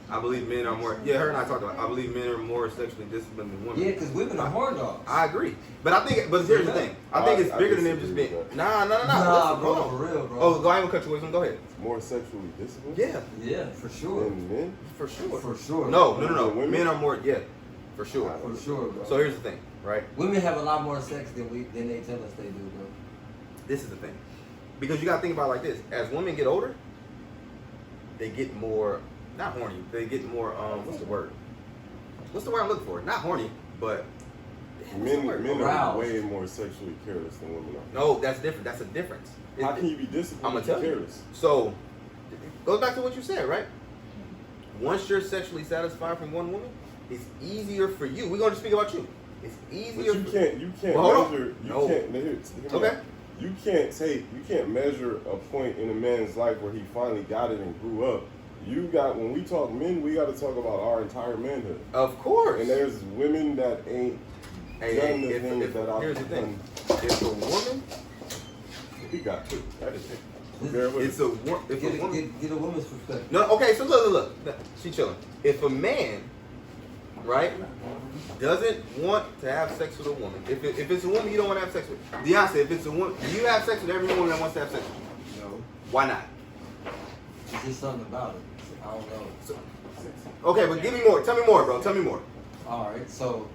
I believe men are more. Yeah, her and I talked about. I believe men are more sexually disciplined than women. Yeah, because women are horn dogs. I agree, but I think. But here's the thing. I think it's bigger than them just being. Nah, Nah, bro, for real, bro. Oh, go ahead and cut your wisdom. Go ahead. More sexually disciplined. Yeah, for sure. Than men. For sure. For sure. No. Women? Men are more. Yeah, for sure. For sure, bro. So here's the thing, right? Women have a lot more sex than they tell us they do, bro. This is the thing, because you gotta think about it like this: as women get older, they get more. Not horny. They get more. What's the word? What's the word I'm looking for? Not horny, but Men are Aroused. way more sexually careless than women are. no. That's different. That's a difference. How can you be disciplined I'ma if you're tell you. careless? So, it goes back to what you said, right? Once you're sexually satisfied from one woman, it's easier for you. We're going to speak about you. It's But easier. you can't Well, hold on. measure. You No. can't. Hear me Okay. out. You can't measure a point in a man's life where he finally got it and grew up. When we talk men, we got to talk about our entire manhood. Of course. And there's women that ain't done the things that I've here's the done. thing. If a woman, We got two. That is it. Bear with it's us. if a woman. Get a woman's perspective. No, okay. So look. She chilling. If a man, right, doesn't want to have sex with a woman, if it's a woman you don't want to have sex with, Beyonce, if it's a woman, do you have sex with every woman that wants to have sex with you? No. Why not? It's just something about it. I don't know. So, okay, but give me more. Tell me more, bro. Tell me more. All right, so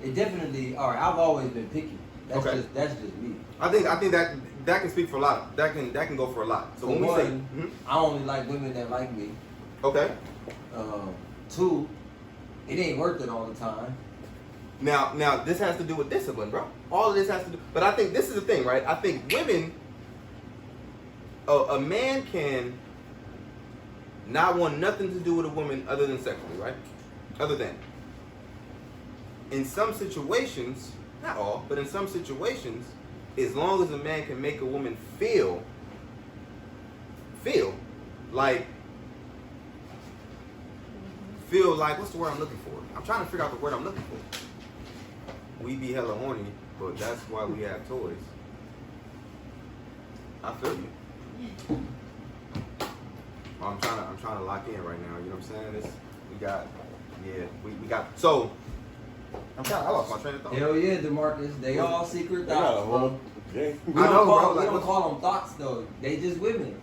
it definitely. All right, I've always been picky. That's Okay. just me. I think that can speak for a lot. That can go for a lot. So For when we one, say, I only like women that like me. okay, Two, it ain't worth it all the time. now this has to do with discipline, bro. All of this has to do. But I think this is the thing, right? I think women, a man can not want nothing to do with a woman other than sexually, right? Other than. In some situations, not all, but in some situations, as long as a man can make a woman feel like what's the word I'm looking for? I'm trying to figure out the word I'm looking for. We be hella horny, but that's why we have toys. I feel you. I'm trying to lock in right now. You know what I'm saying? We got. So I lost my train of thought. Hell yeah, DeMarcus. They all secret They got a thoughts, whole bro. game. We I don't know, call, bro, we like, don't what's- call them thoughts though. They just women.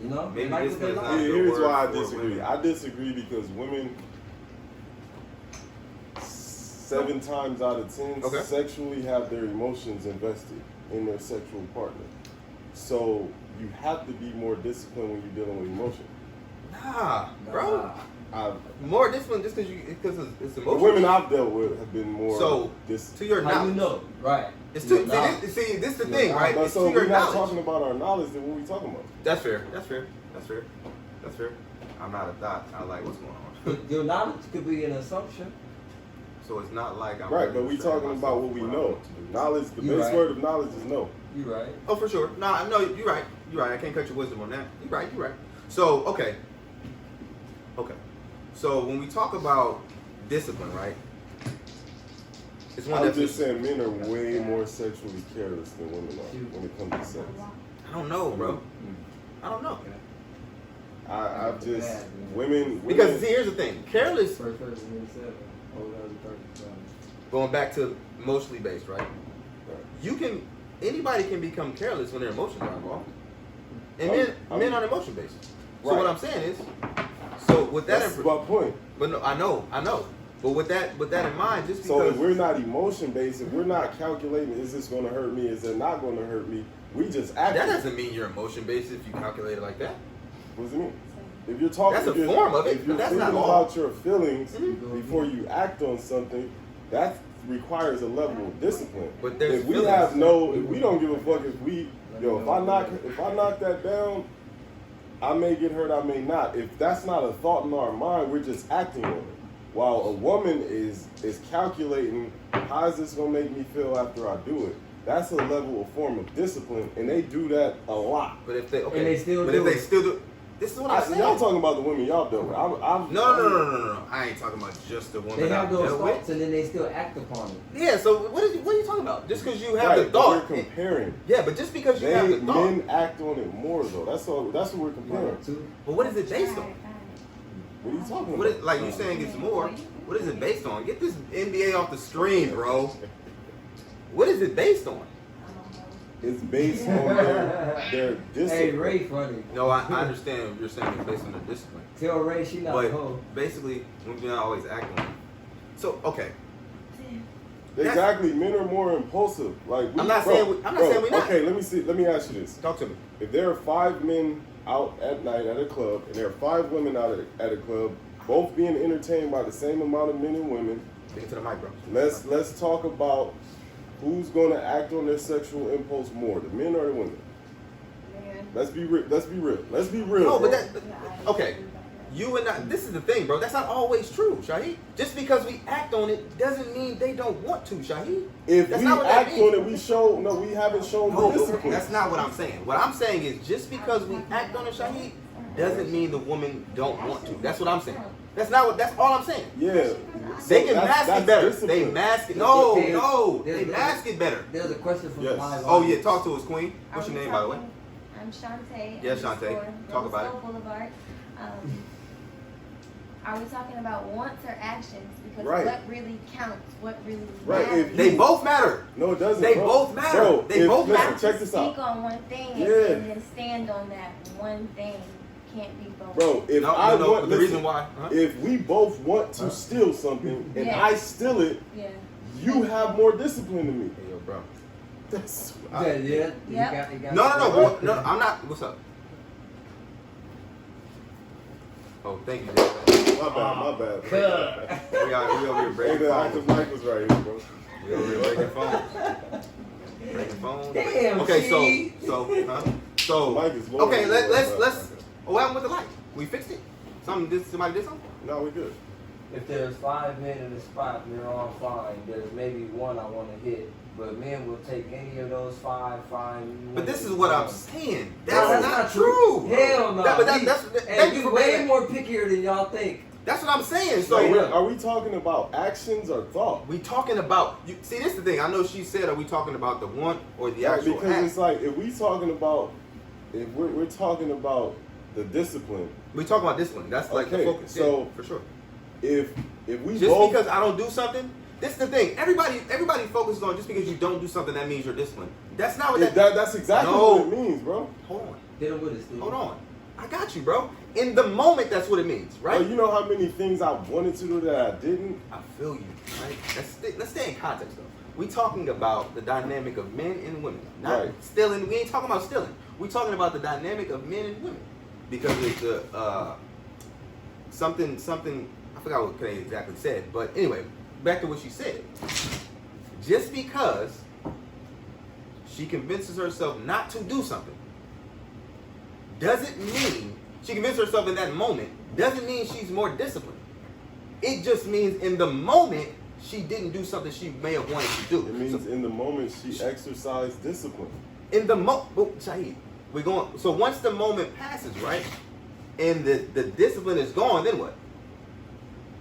You know? Maybe They like this what they is like. not- Here's word why I for disagree. women. I disagree because women, 7 times out of 10, Okay. sexually have their emotions invested in their sexual partner. So you have to be more disciplined when you're dealing with emotion. Nah, bro. Nah. More discipline just because it's The emotional. women I've dealt with have been more So, to your How knowledge. you know? Right. It's Your to, knowledge. see, this is the Your thing, knowledge. right? But It's so to your we're not knowledge. talking about our knowledge, then what are we talking about? That's fair. That's fair. I'm not a thought. I like what's going on. Your knowledge could be an assumption. So it's not like I'm Right, really but we saying talking about myself what we I know. want to do. Knowledge, the You base right. word of knowledge is know. You right. Oh, for sure. No, you're right. I can't cut your wisdom on that. You're right. So, okay. So when we talk about discipline, right? It's one I'm that's just saying men are way more sexually careless than women are when it comes to sex. I don't know, bro. I don't know. I've just Bad, women Because see, here's the thing. Careless, First person is 7. Oh, that was 37. going back to emotionally based, right? Anybody can become careless when their emotions are involved. And men are emotion based. So Right. what I'm saying is, so with that, That's my point. but no, I know. But with that in mind, just because So if we're not emotion based, if we're not calculating, is this going to hurt me? Is it not going to hurt me? We just act. that doesn't mean you're emotion based if you calculate it like that. What does it mean? If you're talking, That's a if you're- form of it, If you're but that's thinking not all. about your feelings Mhm. before you act on something, that requires a level of discipline. But there's if we feelings. if we don't give a fuck if I knock that down, I may get hurt, I may not. If that's not a thought in our mind, we're just acting on it. While a woman is calculating, how is this gonna make me feel after I do it? That's a level of form of discipline, and they do that a lot. But if they And they still but do if they it. still do, this is what I'm saying. Y'all talking about the women y'all dealt with. No. I ain't talking about just the woman They I have those dealt thoughts with. and then they still act upon it. Yeah. So what are you talking about? Just because you have Right, the but thought. we're comparing. Yeah, but just because you have the thought. Men act on it more though. That's what we're comparing. Too. But what is it based on? What are you talking What about? is, like you saying it's more? What is it based on? Get this NBA off the screen, bro. What is it based on? It's based on their discipline. Hey, Ray funny. No, I understand what you're saying. It's based on their discipline. Tell Ray she not a hoe. But basically, women always act on it. So okay, Exactly, men are more impulsive. Like I'm not saying we're not. Okay, let me ask you this. Talk to me. If there are 5 men out at night at a club, and there are 5 women out at a club, both being entertained by the same amount of men and women, Get into the mic, bro. let's talk about who's going to act on their sexual impulse more, the men or the women. Man. Let's be real. Let's be real. No, bro. but okay. You and I, this is the thing, bro. That's not always true, Shaheed. Just because we act on it doesn't mean they don't want to, Shaheed. If That's we not what that act means. on it, we haven't shown No, the discipline. that's not what I'm saying. What I'm saying is just because we act on it, Shaheed, doesn't mean the woman don't want to. That's what I'm saying. That's not what. That's all I'm saying. Yeah. They can So mask that's it better. discipline. They mask it. No, Okay. no. There's- They mask it better. There's a question from Yes. Live Oh yeah, Audience. talk to us, Queen. What's Are your we name, by the way? talking- I'm Shantae. Yes, Shantae. underscore Talk about Roseville Boulevard. Are we talking about wants or actions? Because Right. what really counts? What really Right, matters? if They both matter. No, it doesn't. They bro. both matter. Bro, They both You listen, matter. have check to this speak out. on one thing Yeah. and then stand on that one thing. Can't be both. Bro, if No, I no, want, the listen, reason why. if we both want to steal something and Yeah. I steal it, Yeah. you have more discipline than me. Hey, yo, bro. That's Yeah, yeah. Yep. You got No, bro. No, I'm not. What's up? Oh, thank you. my bad. We over here Hey, breaking the active phones. mic was right here, bro. We over here breaking phones. Breaking phones. Damn, Okay, Shaheed. so The mic is low. okay, let's. Oh, what happened with the light? We fixed it. Somebody did something? No, we good. If there's 5 men in the spot and they're all fine, there's maybe one I want to hit. But men will take any of those 5 fine. But this is what I'm saying. No, That's not true. Hell no. That's And thank you we for way bringing that. more pickier than y'all think. That's what I'm saying. So Wait, yeah. are we talking about actions or thought? we talking about. You, see, this is the thing. I know she said, are we talking about the want or the Right, actual because act? it's like if we're talking about the discipline. We talking about this one. That's like the Okay, focus. so yeah, for sure. If we Just both because I don't do something, this is the thing. Everybody focuses on just because you don't do something that means you're disciplined. That's not what that's exactly No. what it means, bro. Hold on. Hit him with it, Steve. Hold on. I got you, bro. In the moment, that's what it means, right? Bro, you know how many things I wanted to do that I didn't? I feel you, right? Let's stay in context, though. We talking about the dynamic of men and women, not Right. stealing. We ain't talking about stealing. We talking about the dynamic of men and women because it's something. I forgot what Kay exactly said, but anyway, back to what she said. Just because she convinces herself not to do something doesn't mean she convinced herself in that moment doesn't mean she's more disciplined. It just means in the moment she didn't do something she may have wanted to do. It means in the moment she exercised discipline. In the moment, Shaheed, we're going. So once the moment passes, right, and the discipline is gone, then what?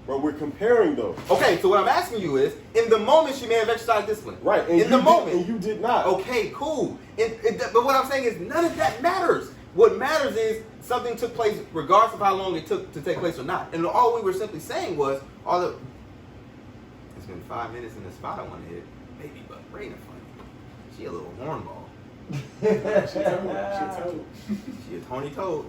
But we're comparing those. Okay, so what I'm asking you is, in the moment she may have exercised discipline. Right, and in the moment. and you did not. Okay, cool. But what I'm saying is none of that matters. What matters is something took place regardless of how long it took to take place or not. And all we were simply saying was, it's been 5 minutes in the spot I want to hit. Baby, but Raina funny. She a little hornball. She told. She a horny toad.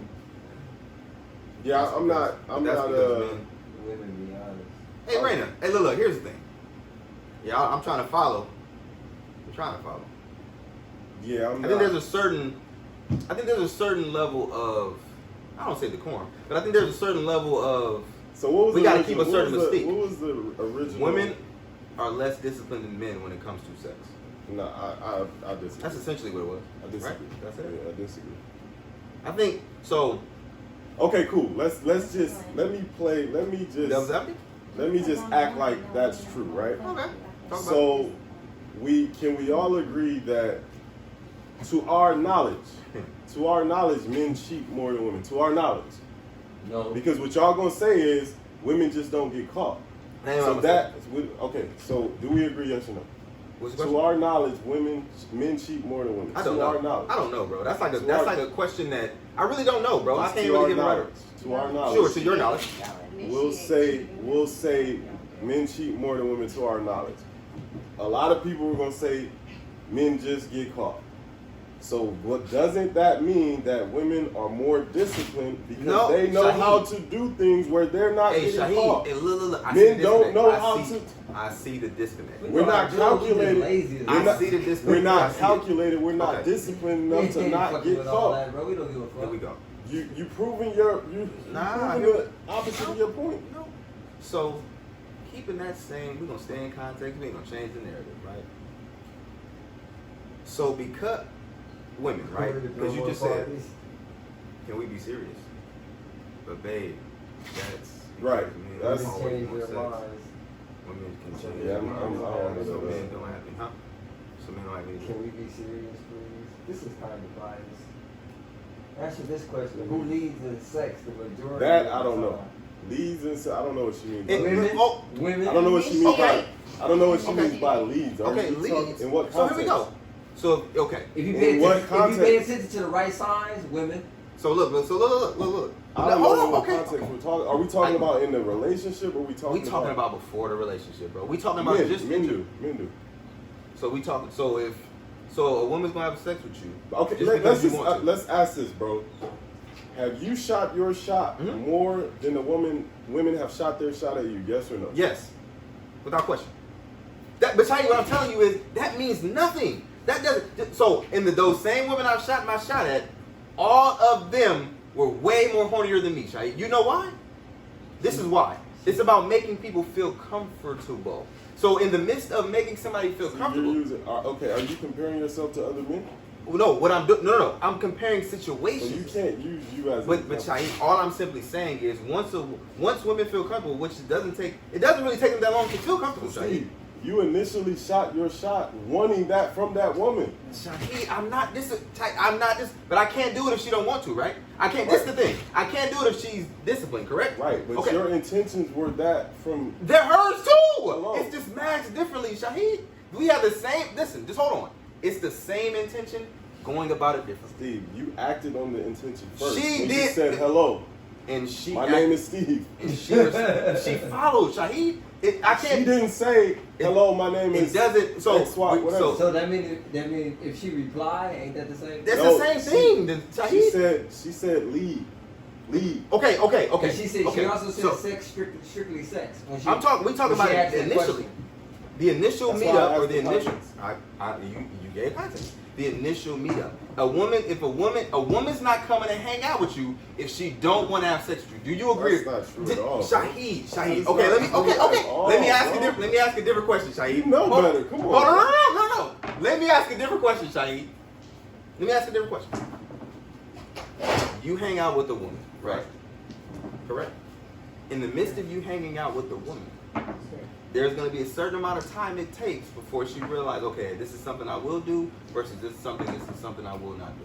Yeah, I'm not. That's because men. Women, be honest. Hey, Raina. Hey, look, here's the thing. Yeah, I'm trying to follow. Yeah, I'm I think there's a certain level of, I don't say decorum, but I think there's a certain level of, So what was we the gotta keep a original- certain what was mystique. What was the original? women are less disciplined than men when it comes to sex. No, I disagree. That's essentially what it was. I disagree. Right? That's it. Yeah, I disagree. I think so. Okay, cool. Let's just let me Devil's advocate? act like that's true, right? Okay. Talk about So we all agree that to our knowledge, men cheat more than women. To our knowledge, No. because what y'all gonna say is women just don't get caught. it. So that okay. So do we agree? Yes or no? What's the To question? our knowledge, men cheat more than women. I don't to our know. knowledge. I don't know, bro. That's like To our- a question that I really don't know, bro. I Just can't to really our give it knowledge. right. To our knowledge. Sure, to your knowledge. We'll say men cheat more than women to our knowledge. A lot of people are gonna say men just get caught. So what doesn't that mean that women are more disciplined because No, they know Shaheed. how to do things where they're not Hey, getting Shaheed, caught? hey, look, I Men see the don't disconnect. know I how see- to. I see the disconnect. We're not calculated. Lazy. I see the disconnect. We're I not see it. calculated. We're not Okay. disciplined enough to not get caught. That, bro. We don't give a fuck. Here we go. You proving your Nah, proving the opposite of your point. No. So, keeping that same, we're gonna stay in context. We ain't gonna change the narrative, right? So, because women, right? Because you just said, can we be serious? But babe, that's Right. men That's- always change want their sex. minds. Women can change Yeah, their I'm minds. already So know men that. don't have any, huh? So men don't have any. Can we be serious, please? This is kind of biased. Answer this question: who leads in sex the majority? That of I the don't know. time? Leads and I don't know what she means. By It- leads. Women. oh, Women. I don't know what she means Okay. by. I don't know what she Okay. means by leads. Are Okay, you talking- leads. In what So context? here we go. So okay. If you In pay what attention, if you pay context? attention to the right signs, women. So look. I don't know Hold on, in what okay. context we're talking. Are we talking about in the relationship or are we talking We talking about before the relationship, bro. We talking about men, just men do. Men do. So we talking. So a woman's gonna have sex with you. Okay, just let's because you just want to. let's ask this, bro. Have you shot your shot Mhm. more than the women have shot their shot at you? Yes or no? Yes, without question. But Shai, what I'm telling you is that means nothing. That doesn't. So in those same women I've shot my shot at, all of them were way more hornier than me, Shai. You know why? This is why. It's about making people feel comfortable. So in the midst of making somebody feel So comfortable, you're using. Okay, are you comparing yourself to other men? no, what I'm doing, no, I'm comparing So situations. you can't use you as. But an example. Shaheed, all I'm simply saying is once women feel comfortable, which it doesn't really take them that long to feel comfortable, Shaheed. Steve, you initially shot your shot wanting that from that woman. Shaheed, I'm not this, but I can't do it if she don't want to, right? I can't. This is the thing. I can't do it if she's disciplined, correct? Right, but Okay. your intentions were that from. They're hers too. Hello. It's just matched differently, Shaheed. We have the same. Listen, just hold on. It's the same intention, going about it differently. Steve, you acted on the intention first. She when did. You said hello. And she. My name is Steve. And she followed, Shaheed. I can't. She didn't say hello. My name It is. doesn't. So, X, Y, whatever. So that means if she reply, ain't that the same? that's No, the same she- thing, then, Shaheed. She said lead. Okay. And she said okay. she also said So, sex strictly sex. When she, we talking when about she asked it that initially. question. The initial That's why I meetup or asked the the initial. question. You gave context. The initial meetup. If a woman's not coming to hang out with you if she don't want to have sex with you. Do you agree? That's not true at all. Shaheed. That's Okay, not let me. true Okay. at all, Let me ask bro. Let me ask a different question, Shaheed. You know Hold better. Come on. Hold on. No. Let me ask a different question, Shaheed. Let me ask a different question. You hang out with a woman, right? Correct. In the midst of you hanging out with the woman, there's going to be a certain amount of time it takes before she realizes, okay, this is something I will do versus this is something I will not do.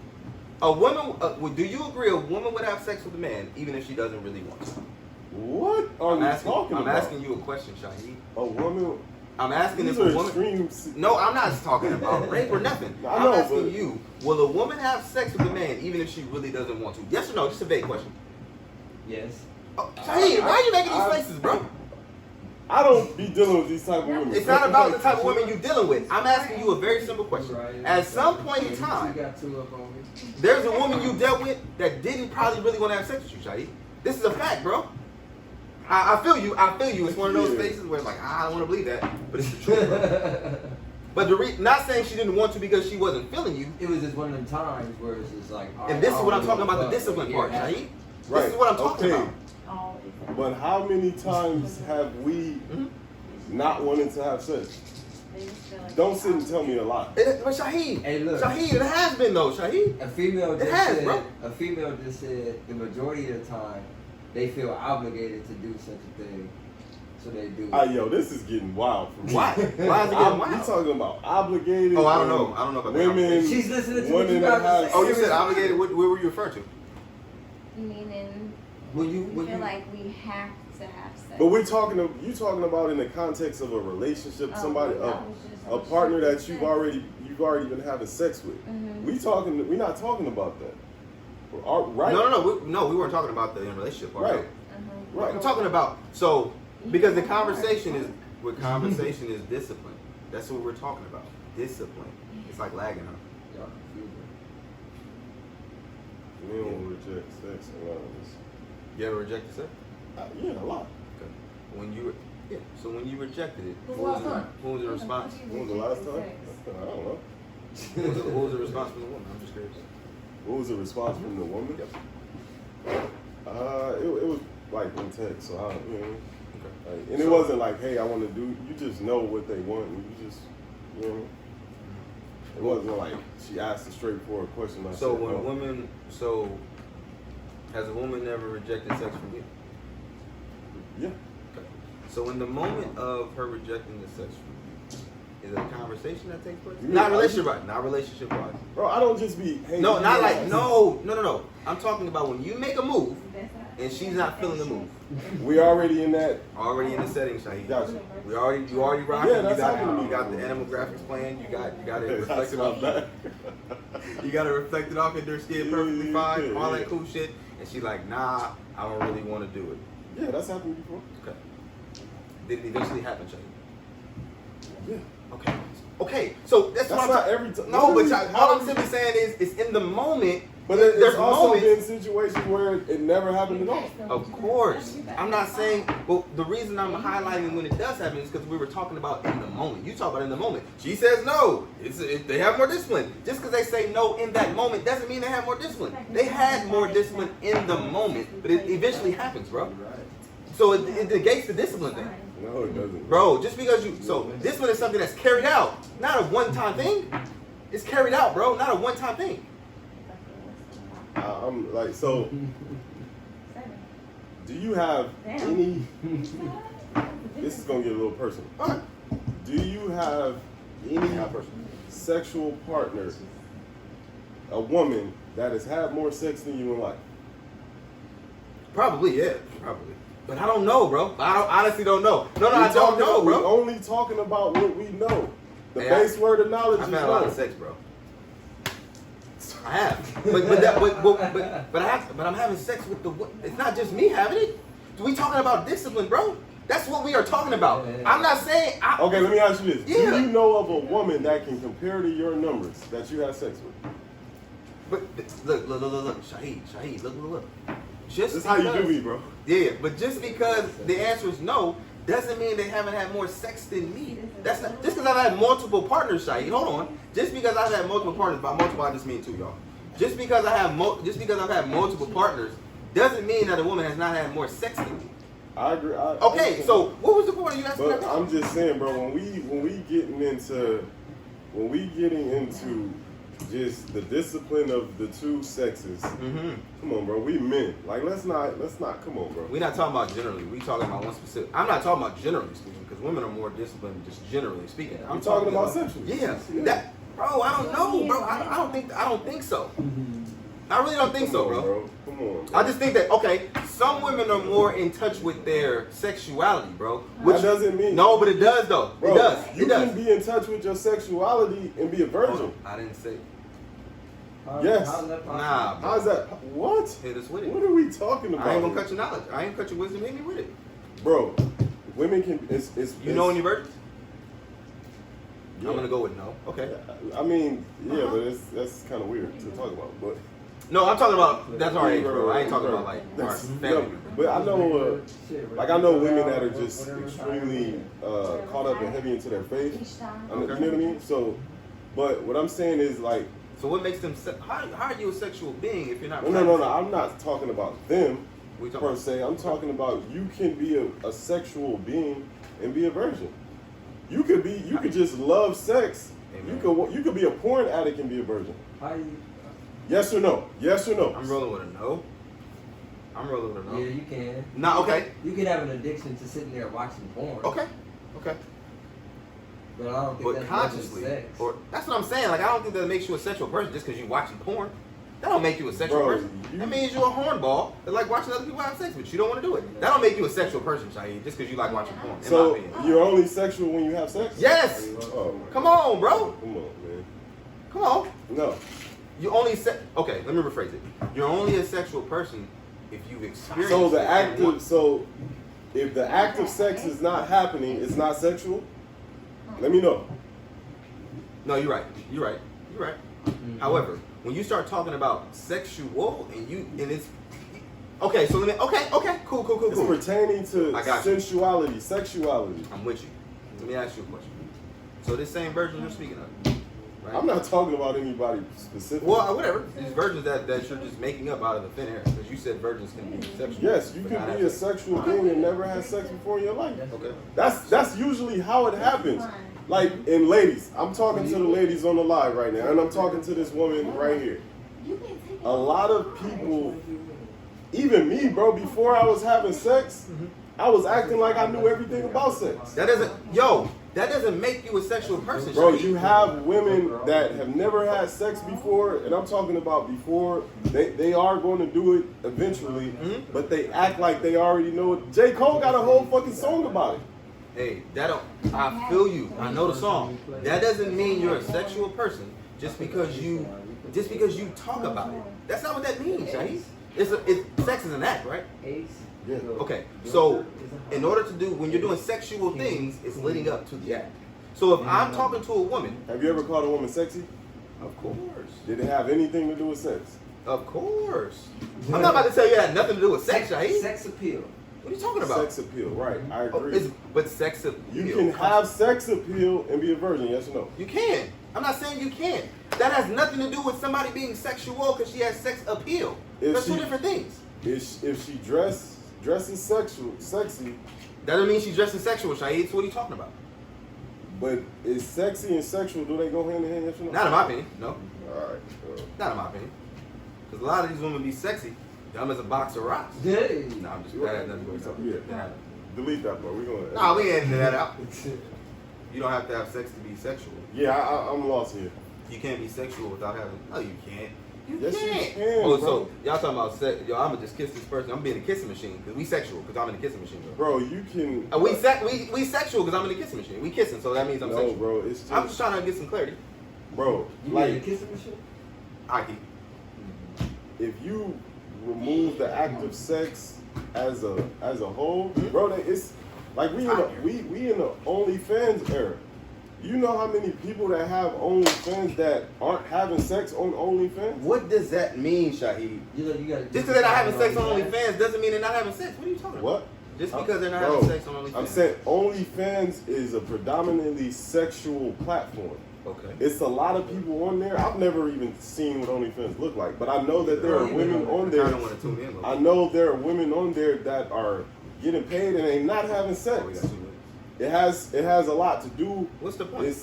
A woman, do you agree a woman would have sex with a man even if she doesn't really want to? What are you talking I'm about? asking you a question, Shaheed. A woman. I'm asking These if are a woman. extremes. No, I'm not talking about rape or nothing. I know, I'm asking but- you, will a woman have sex with a man even if she really doesn't want to? Yes or no? Just a vague question. Yes. Oh, Shaheed, why are you making these I- faces, bro? I don't be dealing with these type of women. It's not about the type of women you're dealing with. I'm asking you a very simple question. Right. At some point in You time, got two up on me. there's a woman you dealt with that didn't probably really want to have sex with you, Shaheed. This is a fact, bro. I feel you. It's one of those Yeah. faces where it's like, I don't want to believe that, but it's the truth, bro. But not saying she didn't want to because she wasn't feeling you. It was just one of them times where it's just like. And this is what I'm talking about, the fuck, discipline yeah. part, Shaheed. Right. This is what I'm talking Okay. about. Oh, But how many times have we Mhm. not wanted to have sex? Don't sit and tell me a lie. But Shaheed, Hey, look. Shaheed, it has been though, Shaheed. A female It just has, said. bro. A female just said the majority of the time they feel obligated to do such a thing, so they do. Yo, this is getting wild for me. Why? Why is it getting You wild? talking about obligated? Oh, I don't know. I don't know about that. women. She's listening to what women you guys that are have- saying. Oh, you said obligated. Where were you referring to? Meaning, When you we when feel you like we have to have sex. But you talking about in the context of a relationship, somebody, a partner that you've already been having sex with. Mm-hmm. We're not talking about that. Right? No, we weren't talking about the in relationship part. Right. Mm-hmm. Right. I'm talking about because the conversation is discipline. That's what we're talking about. Discipline. It's like lagging, huh? Y'all confusing. We don't reject sex around us. You ever rejected sex? Yeah, a lot. Okay. So when you rejected it, When's the last time? what was the response? When was the last time? I don't know. What was the response from the woman? I'm just curious. What was the response from the woman? Yep. It was like intense. So Okay. and it wasn't like, hey, I want to do. You just know what they want, and you just, It wasn't like she asked a straightforward question. So when a woman, has a woman never rejected sex from you? Yeah. Okay. So in the moment of her rejecting the sex from you, is it a conversation that takes place? Not relationship wise. Bro, I don't just be. Hey, No, not like no. I'm talking about when you make a move and she's not feeling the move. We already in that. Already in the setting, Shaheed. Gotcha. You already rocking. Yeah, that's happening. You got the animal graphics playing. You got it That's reflected not off. bad. You got it reflected off in their skin perfectly fine. All that yeah. cool shit. And she's like, nah, I don't really want to do it. Yeah, that's happened before. Okay. Did it eventually happen, Shaheed? Yeah. Okay. So that's what I'm not ta- every time. No, but all I'm simply saying is, it's in the moment. But there's also been situations where it never happened at all. Of course. I'm not saying, well, the reason I'm highlighting when it does happen is because we were talking about in the moment. You talk about in the moment. She says no. They have more discipline. Just because they say no in that moment doesn't mean they have more discipline. They had more discipline in the moment, but it eventually happens, bro. So it negates the discipline thing. No, it doesn't. Bro, just because discipline is something that's carried out, not a one-time thing. It's carried out, bro, not a one-time thing. I'm like, so, do you have any, this is going to get a little personal. Okay. Do you have any sexual partner, a woman that has had more sex than you in life? Probably, yeah. Probably. But I don't know, bro. I honestly don't know. No, I don't know, bro. We're only talking about what we know. The Hey, base word of knowledge is I've had a lot of known. sex, bro. I have, but I'm having sex with it's not just me having it. We talking about discipline, bro. That's what we are talking about. I'm not saying. Okay, let me ask you this: Yeah. Do you know of a woman that can compare to your numbers that you had sex with? But look, Shaheed, look. Just This is how you do me, bro. Yeah, but just because the answer is no doesn't mean they haven't had more sex than me. That's not just because I've had multiple partners, Shaheed. Hold on. Just because I've had multiple partners, by multiple I just mean two, y'all. Just because I've had multiple partners doesn't mean that a woman has not had more sex than me. I agree. Okay, so what was the point of you asking that But question? I'm just saying, bro. When we getting into just the discipline of the two sexes. Mm-hmm. Come on, bro. We men. Like, let's not. Come on, bro. We're not talking about generally. We talking about one specific. I'm not talking about generally speaking because women are more disciplined, just generally speaking. I'm talking about sexually. Yeah, that, bro. I don't know, bro. I don't think so. I really don't think so, bro. Come on. I just think that some women are more in touch with their sexuality, bro. That doesn't mean no, but it does though. Bro, it does. You can be in touch with your sexuality and be a virgin. I didn't say. Yes. Nah, bro. How's that? What? Hit us with it. What are we talking about? I ain't gonna cut your knowledge. I ain't gonna cut your wisdom. Hit me with it, bro. Women can. It's you know any virgins? Yeah. I'm gonna go with no. Okay. I mean, yeah, but that's kind of weird to talk about. But no, I'm talking about that's our age, bro. I ain't talking about like our family. no, but I know, I know women that are just extremely caught up and heavy into their faith. You know what I mean? So, but what I'm saying is like. So what makes them? How are you a sexual being if you're not? No. I'm not talking about them We talking per se. I'm talking about you can be a sexual being and be a virgin. You could just love sex. Amen. You could be a porn addict and be a virgin. Yes or no? Yes or no? I'm rolling with a no. Yeah, you can. Nah, okay. You can have an addiction to sitting there watching porn. Okay. But I don't think But that's consciously, sex. or that's what I'm saying. Like I don't think that makes you a sexual person just because you're watching porn. That don't make you a sexual person. That means you're a hornball that like watching other people have sex, but you don't want to do it. That don't make you a sexual person, Shaheed, just because you like watching porn. So you're only sexual when you have sex? Yes. Oh, Come on, bro. Come on, man. Come on. No. You only okay, let me rephrase it. You're only a sexual person if you've experienced. So the act of if the act of sex is not happening, it's not sexual. Let me know. No, you're right. You're right. You're right. Mm-hmm. However, when you start talking about sexual and it's okay, so let me cool. It's pertaining to sensuality, sexuality. I'm with you. Let me ask you a question. So this same version you're speaking of, right? I'm not talking about anybody specific. Well, whatever. These virgins that you're just making up out of the thin air, because you said virgins can be sexual. Yes, you can be a sexual being and never had sex before in your life. Okay. That's usually how it happens. Like, in ladies, I'm talking to the ladies on the live right now, and I'm talking to this woman right here. A lot of people, even me, bro, before I was having sex, I was acting like I knew everything about sex. That doesn't make you a sexual person, bro. Shaheed. You have women that have never had sex before, and I'm talking about before they are going to do it eventually, but they act like they already know it. J. Cole got a whole fucking song about it. Hey, I feel you. I know the song. That doesn't mean you're a sexual person just because you talk about it. That's not what that means, Shaheed. Sex is an act, right? Yeah. Okay. So, in order to do when you're doing sexual things, it's leading up to the act. So if I'm talking to a woman, have you ever called a woman sexy? Of course. Did it have anything to do with sex? Of course. I'm not about to tell you it had nothing to do with sex, Shaheed. Sex appeal. What are you talking about? Sex appeal, right? I agree. But sex appeal. You can have sex appeal and be a virgin, yes or no? You can. I'm not saying you can't. That has nothing to do with somebody being sexual because she has sex appeal. That's two different things. If she dresses sexy. That doesn't mean she's dressing sexual, Shaheed. So what are you talking about? But is sexy and sexual, do they go hand in hand, yes or no? Not in my opinion, no. Alright. Not in my opinion. Because a lot of these women be sexy, dumb as a box of rocks. Hey. No, I'm just bad. That's what we're talking about. Yeah. Delete that part. We're gonna. No, we ain't editing that out. You don't have to have sex to be sexual. Yeah, I'm lost here. You can't be sexual without having. No, you can't. You Yes, can't. you can, Oh, bro. so y'all talking about sex? Yo, I'ma just kiss this person. I'm being a kissing machine because we sexual because I'm in a kissing machine. Bro, you can. We sexual because I'm in a kissing machine. We kissing, so that means I'm sexual. No, bro, it's just. I'm just trying to get some clarity. Bro, You like mean a kissing machine? I keep. if you remove the act of sex as a whole, bro, it's like we in the OnlyFans era. You know how many people that have OnlyFans that aren't having sex on OnlyFans? What does that mean, Shaheed? You gotta Just because they're not having sex on OnlyFans doesn't mean they're not having sex. What are you talking about? What? Just because they're not Bro, having sex on OnlyFans. I'm saying OnlyFans is a predominantly sexual platform. Okay. It's a lot of people on there. I've never even seen what OnlyFans look like, but I know that there are women on there. I don't want to tune in. I know there are women on there that are getting paid and they not having sex. Oh, we got 2 minutes. It has a lot to do. What's the point?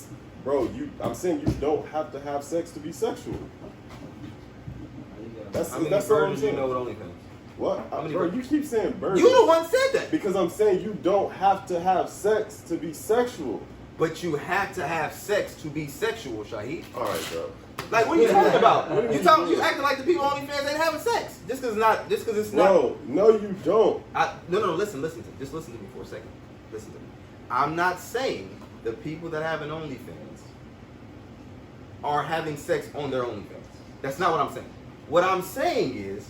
I'm saying you don't have to have sex to be sexual. That's How many that's what I'm virgins you saying. know with OnlyFans? What? How many Bro, you virgins? keep saying virgin. You the one said that. Because I'm saying you don't have to have sex to be sexual. But you have to have sex to be sexual, Shaheed. All right, bro. Like, what are you talking about? What do You acting like the people on OnlyFans ain't having sex. Just because it's not. No, you don't. No, listen to me. Just listen to me for a second. Listen to me. I'm not saying the people that have an OnlyFans are having sex on their OnlyFans. That's not what I'm saying. What I'm saying is,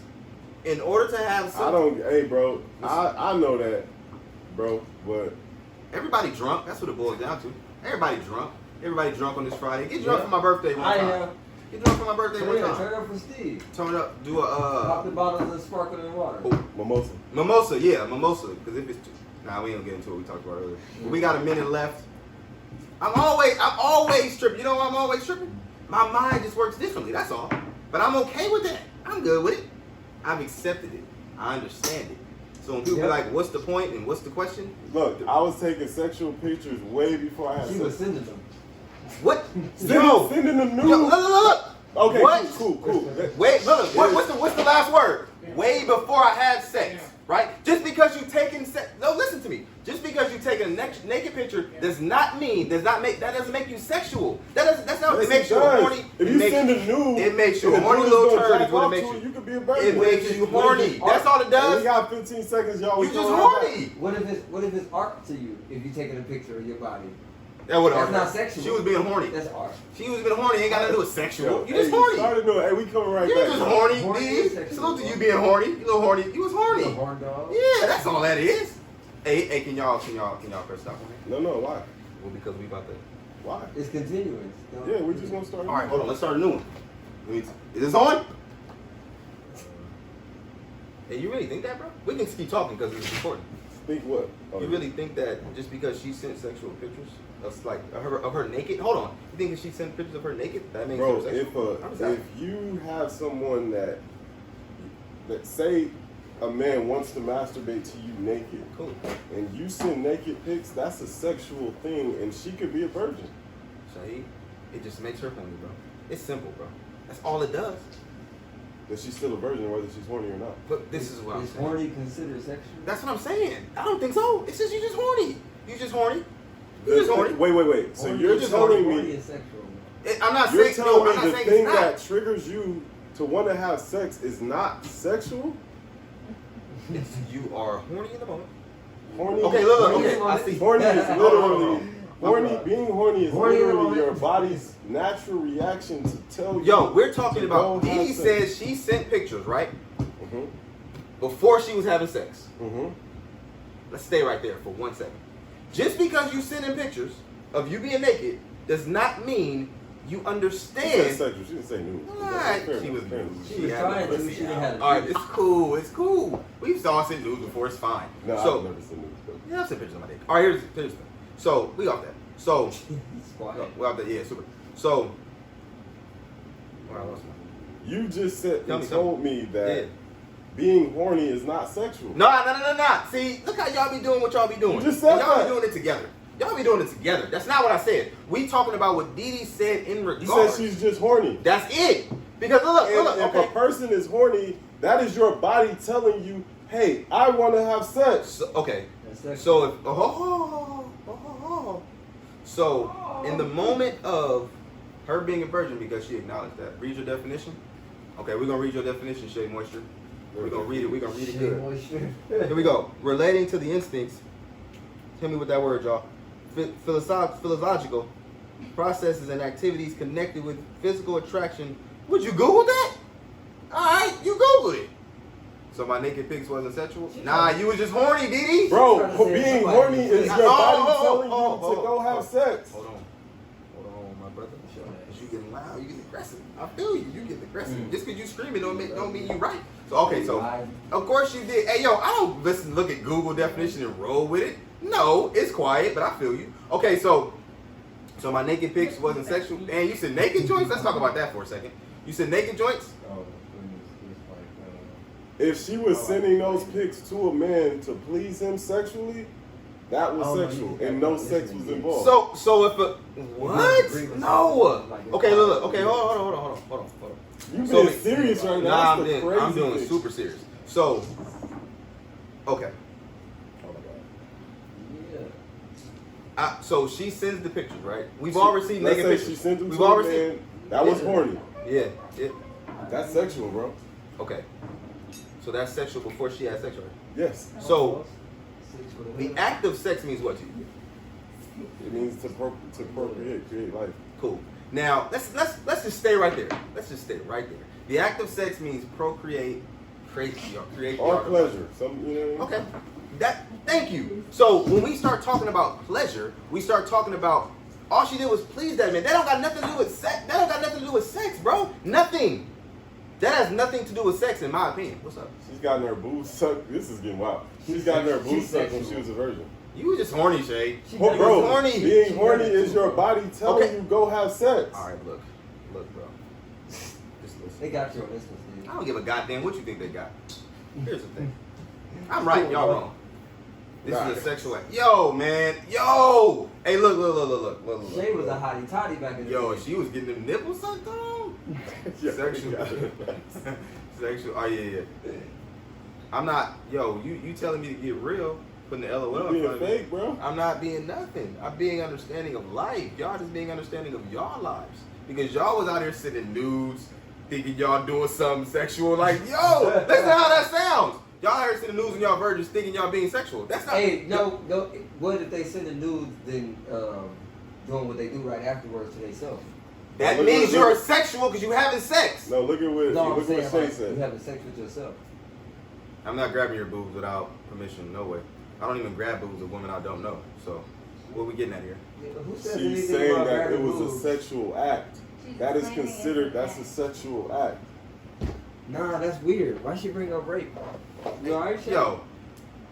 in order to have sex. Hey, bro. I know that, bro, but. Everybody drunk. That's what it boils down to. Everybody drunk. Everybody drunk on this Friday. Get drunk for my birthday one time. Get drunk for my birthday one time. Turn up for Steve. Turn it up. Do Pop the bottles of sparkling water. Mimosa. Mimosa, yeah, mimosa. Because if it's we ain't gonna get into what we talked about earlier. But we got a minute left. I'm always tripping. You know why I'm always tripping? My mind just works differently. That's all. But I'm okay with that. I'm good with it. I've accepted it. I understand it. So when people be like, "What's the point?" and "What's the question?" Look, I was taking sexual pictures way before I had She sex. was sending them. What? Sending them nudes. Look. Okay, What? cool. Wait, look. What's the last word? Way before I had sex, right? Just because you taking sex. No, listen to me. Just because you taking a naked picture does not make you sexual. That's not. Yes, It makes it you does. horny. If you send a nude, it makes you a and the horny dude little gonna turd. jack Is what it off makes to you. You could be a virgin. It makes you horny. That's all it And does. we got 15 seconds, y'all. You We just going right horny. What if it's art to you if you taking a picture of your body? That would That's not sexual. She was being horny. That's art. She was being horny. Ain't got nothing to do with sexual. back. You just Hey, horny. started doing. Hey, we coming right You back. just horny, Horny is D. sexual, Salute to you bro. being horny. You little horny. You was horny. You a horn dog. Yeah, that's all that is. Hey, can y'all press stop on it? No, why? Well, because we about to. Why? It's continuous. Yeah, we just gonna start. All right, hold on. Let's start a new one. Is this on? Hey, you really think that, bro? We can keep talking because it's important. Think what? Oh, You really think that just because she sent sexual pictures of her naked? Hold on. You think if she sent pictures of her naked, that makes Bro, her sexual? if you have someone that say a man wants to masturbate to you naked, Cool. and you send naked pics, that's a sexual thing, and she could be a virgin. Shaheed, it just makes her horny, bro. It's simple, bro. That's all it does. That she's still a virgin, whether she's horny or not. But this is what I'm Is saying. horny considered sexual? That's what I'm saying. I don't think so. It's just you just horny. You just horny. You just horny. Wait. So Horny you're is telling horny me is sexual. I'm not you're saying telling no. I'm me not the saying thing it's not. that triggers you to want to have sex is not sexual? It's you are horny in the moment. Horny. Okay, look. horny- Okay, I see. Horny is literally horny. Being horny is Horny in the literally moment. your body's natural reaction to tell you. Yo, we're talking to about. go have Dee sex. says she sent pictures, right, Mhm. before she was having sex. Mhm. Let's stay right there for 1 second. Just because you send in pictures of you being naked does not mean you She said understand. sexual. She didn't say nude. Alright, Fair she enough, was fair nude. enough. She was had trying no to, pussy she didn't out. have to Alright, do it's cool. It's cool. We've all sent nudes before. It's fine. No, So I've never seen nude. Though. yeah, I've sent pictures of my dick. All right, here's the thing. So we got that. So He's quiet. we got that. Yeah, super. So where I lost my. You just said Tell you me told me that Yeah. being horny is not sexual. No. See, look how y'all be doing what y'all be doing. You just said And y'all that. be doing it together. Y'all be doing it together. That's not what I said. We talking about what Dee said in You regards. said she's just horny. That's it. Because look, And look, if okay. a person is horny, that is your body telling you, "Hey, I want to have sex." So, okay. That's sexual. So if so in the moment of her being a virgin, because she acknowledged that. Read your definition. Okay, we're gonna read your definition, Shea Moisture. We're gonna read it. We're gonna read it Shea good. moisture. Here we go. Relating to the instincts. Tell me what that word, y'all. Philosophical processes and activities connected with physical attraction. Would you Google that? All right, you Googled it. So my naked pics wasn't sexual? Nah, you was just horny, Dee. Bro, Trying to say being somebody- horny is your body telling you to go have Hold sex. Hold on, my brother. Show that. Cause you getting loud, you getting aggressive. I feel you. You getting aggressive. Mm. Just cause you screaming don't mean you right. So okay, so Right. of course you did. Hey yo, I don't look at Google definition and roll with it. No, it's quiet, but I feel you. Okay, so my naked pics wasn't sexual. And you said naked joints. Let's talk about that for a second. You said naked joints. Oh, goodness. It's like, If she was sending those pics to a man to please him sexually, that was Oh, no, sexual, you- and no sex was involved. So if a what? No. Okay, look. Okay, hold on. You so- being serious right now? Nah, That's the crazy I'm doing thing. super serious. So, okay. yeah. So she sends the pictures, right? We've all received Let's naked say pictures. she sent them We've to all a received. man. That was Yeah. horny. Yeah. That's sexual, bro. Okay. So that's sexual before she had sex, right? Yes. So Six with a the hook. act of sex means what to you? It means to procreate, create life. Cool. Now let's just stay right there. Let's just stay right there. The act of sex means procreate, create the Or art of life. pleasure. Some, you know what I mean? Okay. Thank you. So when we start talking about pleasure, we start talking about all she did was please that man. That don't got nothing to do with sex. That don't got nothing to do with sex, bro. Nothing. That has nothing to do with sex, in my opinion. What's up? She's gotten her boobs sucked. This is getting wild. She's gotten her boobs She's sucked when she sexual. was a virgin. You were just horny, Shay. She Well, got bro, was horny. being horny She is got your it. body telling Okay. you go have sex. All right, look, bro. Just listen. They got you on this one, Steve. I don't give a goddamn what you think they got. Here's the thing. I'm right, y'all wrong. This Nah. is a sexual act. Yo, man. Yo. Hey, look. Shay was a hottie toddy back in the Yo, day. she was getting them nipples sucked on. Sexual. Sexual. Oh yeah. I'm not. Yo, you telling me to get real? putting the LOL You in being front of me. fake, bro. I'm not being nothing. I'm being understanding of life. Y'all just being understanding of y'all lives. Because y'all was out here sending nudes, thinking y'all doing something sexual. Like, yo, listen how that sounds. Y'all out here sending nudes and y'all virgins thinking y'all being sexual. That's not. Hey, no. What if they send the nudes then doing what they do right afterwards to themselves? That Look, means look, you're look. sexual because you having sex. No, look at what No, I'm look saying what Shay like, you said. having sex with yourself. I'm not grabbing your boobs without permission. No way. I don't even grab boobs of women I don't know. So, what are we getting at here? Yeah, who says She's anything saying about that it grabbing was a boobs? sexual act. She's That is explaining considered. it That's a as sexual act. Nah, that's weird. Why she bring up rape? You alright, Shay? Yo,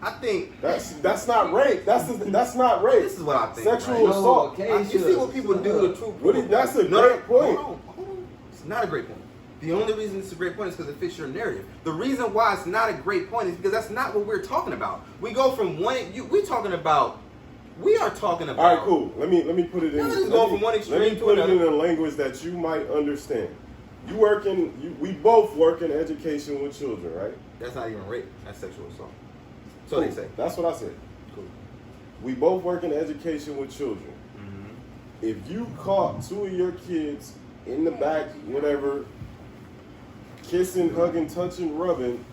I think That's not rape. That's not rape. this is what I think. Sexual right? assault. okay, You see what people do to true What people. that's a No, great point. Hold on. It's not a great point. The only reason it's a great point is because it fits your narrative. The reason why it's not a great point is because that's not what we're talking about. We go from one. We are talking about. All right, cool. Let me put it in. Y'all just let going me- from one extreme let me to put it another. in a language that you might understand. We both work in education with children, right? That's not even rape. That's sexual assault. So they Cool. say. That's what I said. Cool. We both work in education with children. Mm-hmm. If you caught two of your kids in the back, whatever, kissing, hugging, touching, rubbing,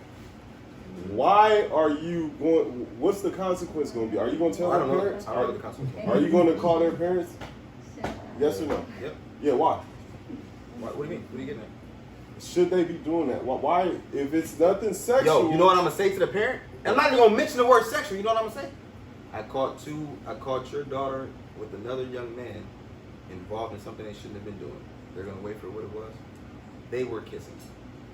why are you going? What's the consequence going to be? Are you going to tell I their don't know. parents? I don't know the consequence. Are you going to call their parents? Yes or no? Yep. Yeah. Why? What do you mean? What are you getting at? Should they be doing that? Why? If it's nothing sexual. Yo, you know what I'm gonna say to the parent? I'm not even gonna mention the word sexual. You know what I'm gonna say? I caught your daughter with another young man involved in something they shouldn't have been doing. They're gonna wait for what it was. They were kissing.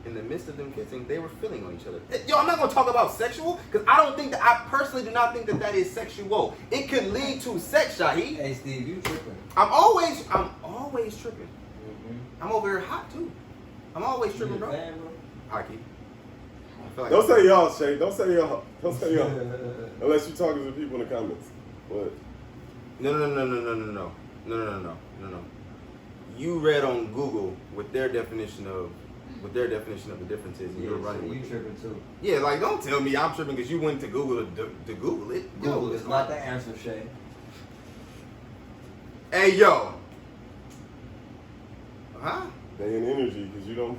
In the midst of them kissing, they were feeling on each other. Yo, I'm not gonna talk about sexual because I personally do not think that is sexual. It could lead to sex, Shaheed. Hey, Steve, you tripping. I'm always tripping. Mm-hmm. I'm over here hot too. I'm always tripping, bro. Fan, bro? All right, Keith. I feel like Don't say y'all, Shay. Don't say y'all. Don't say y'all. Unless you're talking to people in the comments. But No. You read on Google what their definition of the difference is, and Yeah, you're so running you with it. tripping too. Yeah, like don't tell me I'm tripping because you went to Google to Google it. Yo, Google it's is not the answer, Shay. Hey, yo. Huh? they in energy because you don't.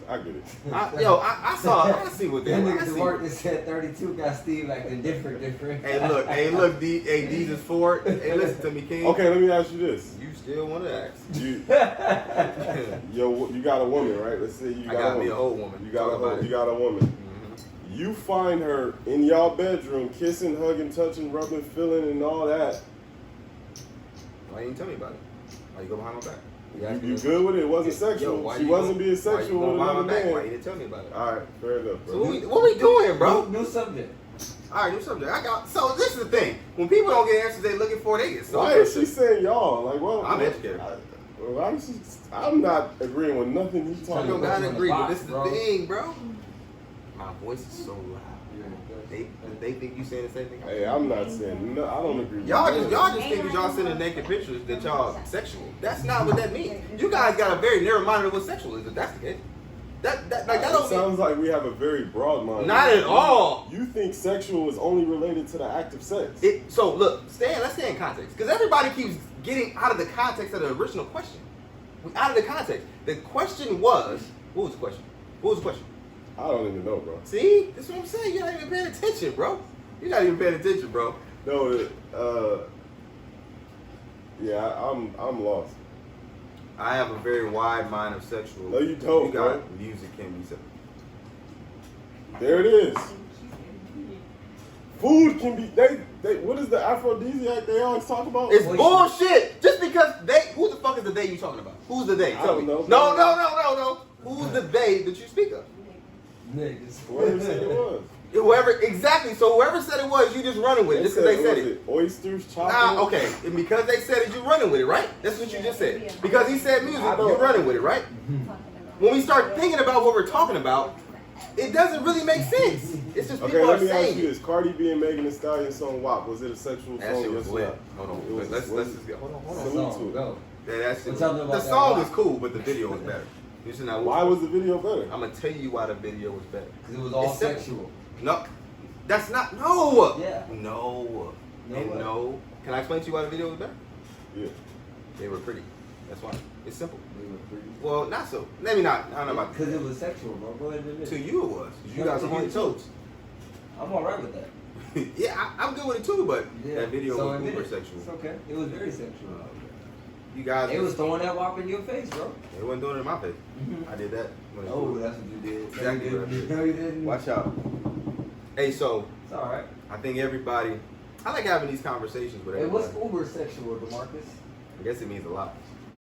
I get it. I see what they. That I nigga see. work that said 32 got Steve acting different. Hey, look, D's is for it. Hey, listen to me, King. Okay, let me ask you this. You still want to ask? You got a woman, right? Let's say you I got gotta a be woman. a whole woman. You got Talk about you it. got a woman. Mhm. You find her in y'all bedroom, kissing, hugging, touching, rubbing, feeling, and all that. Why you didn't tell me about it? Why you go behind my back? You good with it? It wasn't Yo, sexual. why She you wasn't go- being Why you sexual go with behind another my back? Why you man. didn't tell me about it? All right, fair enough, So bro. what we doing, bro? New subject. All right, new subject. So this is the thing. When people don't get answers they looking for, they get so Why is she saying y'all? Like, well, I'm educated. I'm not agreeing with nothing he's You talking don't about. gotta agree, but this is the Bro. thing, bro. My voice is so loud. They think you saying the same thing. Hey, I'm not saying no. I don't agree. with Y'all that. just think that y'all sending naked pictures that y'all sexual. That's not what that means. You guys got a very narrow mind of what sexual is. If that's the case, that It don't mean sounds like we have a very broad mind. not at all. You think sexual is only related to the act of sex? So look, let's stay in context because everybody keeps getting out of the context of the original question. We out of the context. The question was, what was the question? What was the question? I don't even know, bro. See, that's what I'm saying. You're not even paying attention, bro. You're not even paying attention, bro. No, yeah, I'm lost. I have a very wide mind of sexual. No, you don't, You got bro. music can be simple. There it is. Food can be they what is the aphrodisiac they always talk about? It's Wait. bullshit. Just because who the fuck is the they you talking about? Who's the they? I Tell don't me. know. No. Who's the they that you speak of? Niggas. Whoever said it was. Whoever exactly. So whoever said it was, you just running with it just because they said was it. Oysters, chocolate. Nah, okay. And because they said it, you running with it, right? That's what you just said. Because he said music, I don't- you're running with it, right? When we start thinking about what we're talking about, it doesn't really make sense. It's just Okay, people let are me ask saying you it. this. Cardi B and Megan Thee Stallion song WAP, was it a sexual That song? shit was Yes or lit. no? Hold It on. was- Let's was- just go. Hold on. Salute Song, to it. go. Yeah, that shit Well, tell me was, about the that song WAP. was cool, but the video was better. You should not. Why was the video better? I'm gonna tell you why the video was better. Because it was all It's simple. sexual. No, That's not no. Yeah. No. No And what? no. Can I explain to you why the video was better? Yeah. They were pretty. That's why. It's simple. They were pretty. Well, not so. Maybe not. I don't know about Because it was sexual, bro. Go ahead and admit To it. you it was. You No, guys to are on you your toes. I'm alright with that. Yeah, I'm good with it too, but Yeah. that video So was admit uber it. sexual. It's okay. It was very sexual. You guys, They was throwing that wop in your face, bro. they wasn't doing it in my face. Mhm. I did that. When it Oh, was- that's what you did. Exactly No, what I you did. didn't. No, you didn't. Watch out. Hey, so It's alright. I think everybody. I like having these conversations with Hey, everybody. what's uber sexual, DeMarcus? I guess it means a lot.